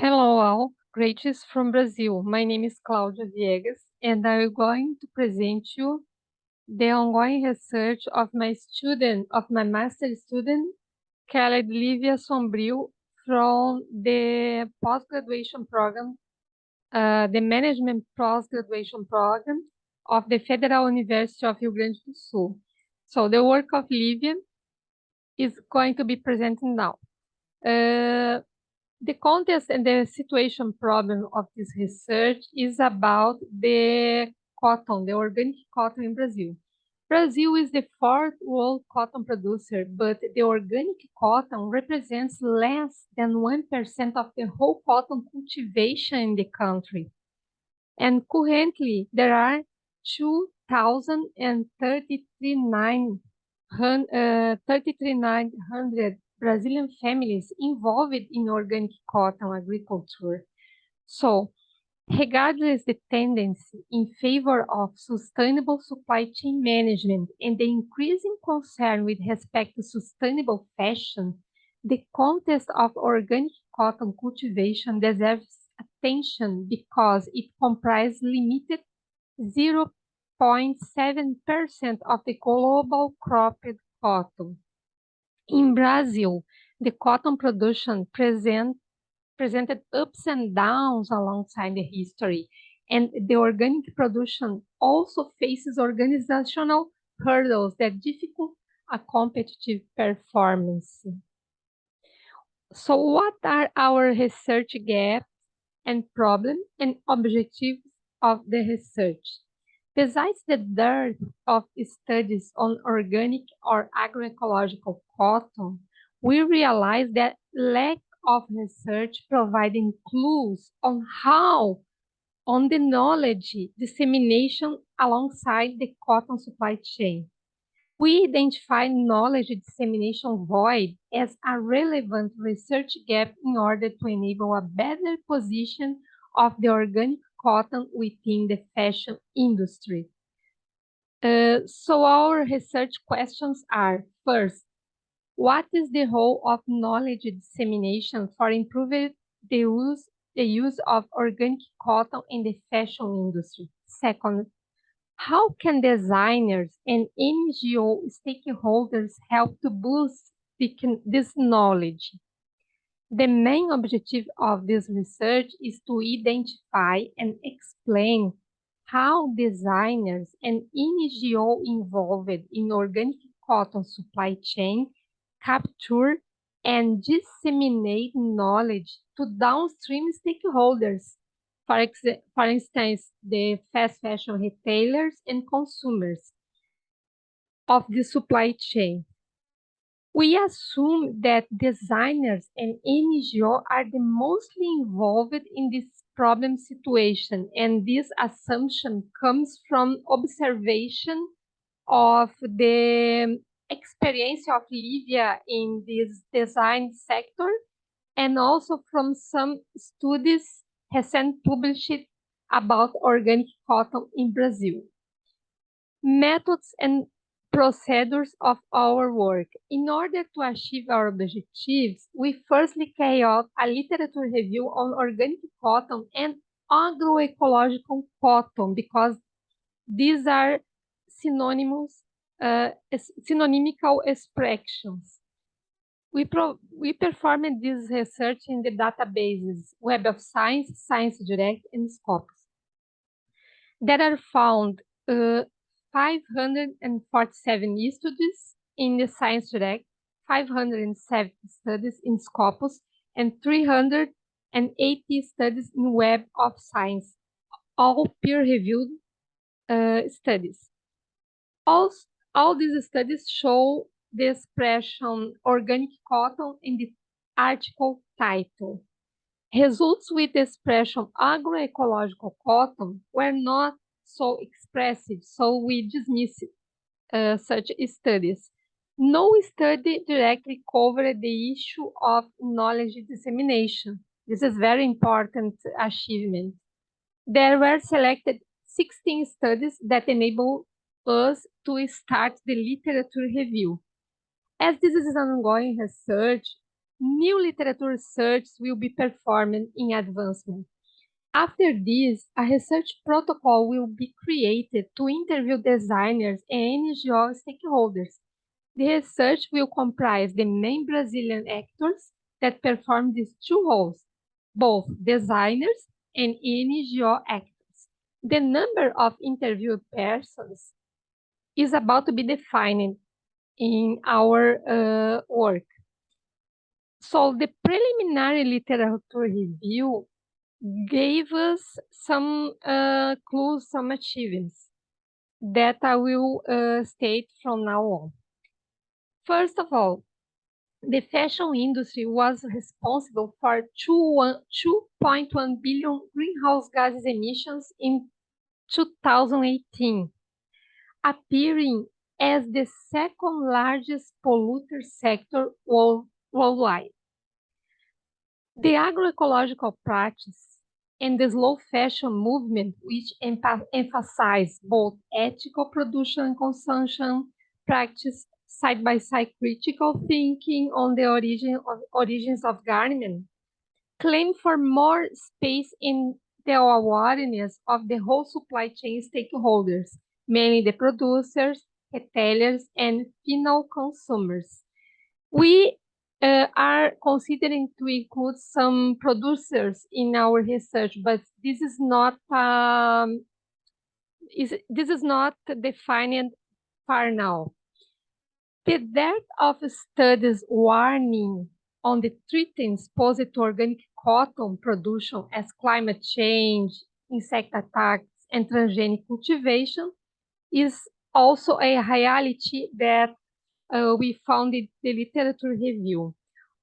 Hello all, greetings from Brazil. My name is Claudia Viegas and I'm going to present you the ongoing research of my master student, Kelly Livia Sombrio, from the postgraduation program, the management postgraduation program of the Federal University of Rio Grande do Sul. So the work of Livia is going to be presented now. The context and the situation problem of this research is about the cotton, the organic cotton in Brazil. Brazil is the fourth world cotton producer, but the organic cotton represents less than 1% of the whole cotton cultivation in the country. And currently, there are 3,900 Brazilian families involved in organic cotton agriculture. So, regardless the tendency in favor of sustainable supply chain management and the increasing concern with respect to sustainable fashion, the context of organic cotton cultivation deserves attention because it comprises limited 0.7% of the global cropped cotton. In Brazil, the cotton production presented ups and downs alongside the history, and the organic production also faces organizational hurdles that difficult a competitive performance. So what are our research gaps and problems and objectives of the research? Besides the dearth of studies on organic or agroecological cotton, we realize that lack of research providing clues on the knowledge dissemination alongside the cotton supply chain. We identify knowledge dissemination void as a relevant research gap in order to enable a better position of the organic cotton within the fashion industry. So our research questions are, first, what is the role of knowledge dissemination for improving the use of organic cotton in the fashion industry? Second, how can designers and NGO stakeholders help to boost this knowledge? The main objective of this research is to identify and explain how designers and NGO involved in organic cotton supply chain capture and disseminate knowledge to downstream stakeholders, for instance, the fast fashion retailers and consumers of the supply chain. We assume that designers and NGO are the mostly involved in this problem situation, and this assumption comes from observation of the experience of Livia in this design sector, and also from some studies recently published about organic cotton in Brazil. Methods and procedures of our work. In order to achieve our objectives, we firstly carry out a literature review on organic cotton and agroecological cotton, because these are synonymical expressions. We performed this research in the databases Web of Science, Science Direct, and Scopus. There are found 547 studies in the Science Direct, 570 studies in Scopus, and 380 studies in Web of Science, all peer-reviewed studies. All these studies show the expression organic cotton in the article title. Results with the expression agroecological cotton were not so expressive, so we dismissed such studies. No study directly covered the issue of knowledge dissemination. This is very important achievement. There were selected 16 studies that enable us to start the literature review. As this is an ongoing research, new literature research will be performed in advancement. After this, a research protocol will be created to interview designers and NGO stakeholders. The research will comprise the main Brazilian actors that perform these two roles, both designers and NGO actors. The number of interviewed persons is about to be defined in our work. So the preliminary literature review gave us some clues, some achievements that I will state from now on. First of all, the fashion industry was responsible for 2.1 billion greenhouse gases emissions in 2018, appearing as the second largest polluter sector worldwide. The agroecological practice and the slow fashion movement, which emphasize both ethical production and consumption practice side by side critical thinking on the origins of garment, claim for more space in the awareness of the whole supply chain stakeholders, mainly the producers, retailers, and final consumers. We are considering to include some producers in our research, but this is not defined for now. The depth of studies warning on the threats posed to organic cotton production as climate change, insect attacks, and transgenic cultivation is also a reality that we found in the literature review.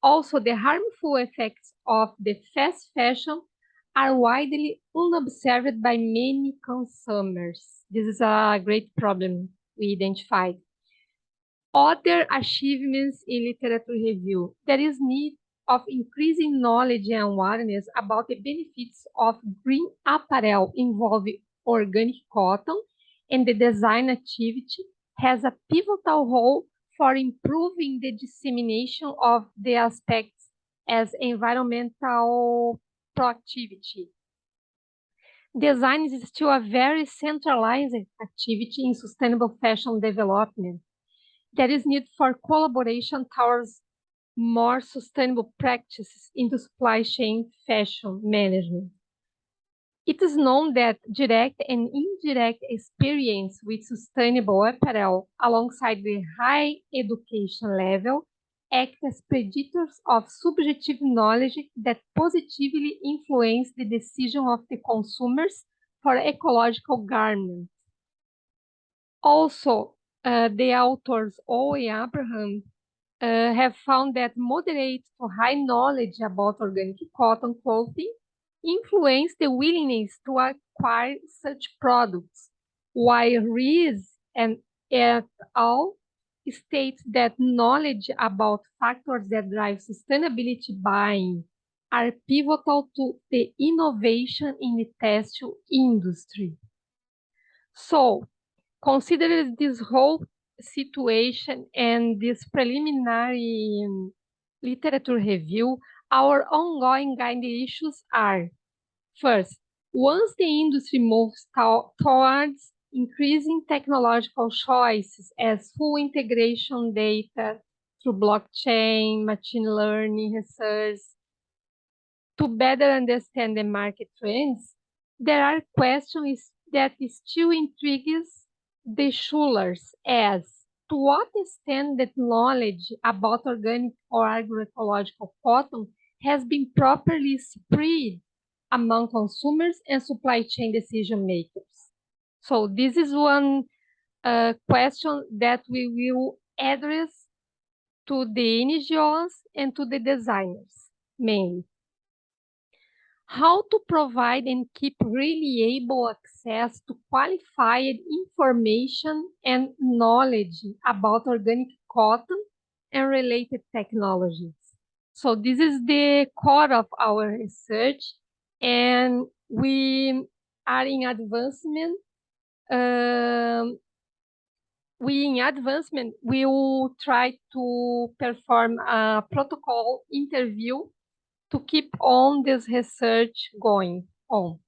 Also, the harmful effects of the fast fashion are widely unobserved by many consumers. This is a great problem we identified. Other achievements in literature review. There is need of increasing knowledge and awareness about the benefits of green apparel involving organic cotton, and the design activity has a pivotal role for improving the dissemination of the aspects as environmental proactivity. Design is still a very centralized activity in sustainable fashion development. There is need for collaboration towards more sustainable practices in the supply chain fashion management. It is known that direct and indirect experience with sustainable apparel alongside the high education level act as predictors of subjective knowledge that positively influence the decision of the consumers for ecological garments. Also, the authors Owe and Abraham have found that moderate to high knowledge about organic cotton clothing influence the willingness to acquire such products, while Rees and et al. States that knowledge about factors that drive sustainability buying are pivotal to the innovation in the textile industry. So, considering this whole situation and this preliminary literature review, our ongoing guiding issues are, first, once the industry moves towards increasing technological choices as full integration data through blockchain, machine learning research, to better understand the market trends, there are questions that still intrigues the Schulers as to what extent that knowledge about organic or agroecological cotton has been properly spread among consumers and supply chain decision makers. So this is one question that we will address to the NGOs and to the designers mainly. How to provide and keep reliable access to qualified information and knowledge about organic cotton and related technologies. So this is the core of our research, and we are in advancement we in advancement will try to perform a protocol interview to keep on this research going on.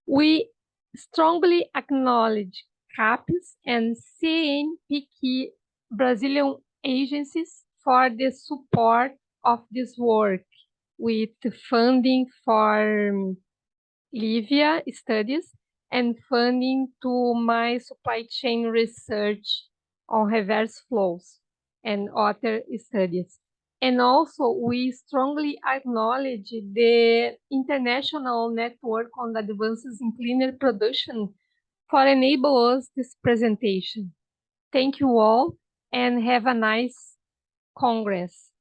We strongly acknowledge CAPES and CNPq Brazilian agencies for the support of this work with funding for Livia studies and funding to my supply chain research on reverse flows and other studies. And also, we strongly acknowledge the international network on advances in cleaner production for enable us this presentation. Thank you all and have a nice Congress.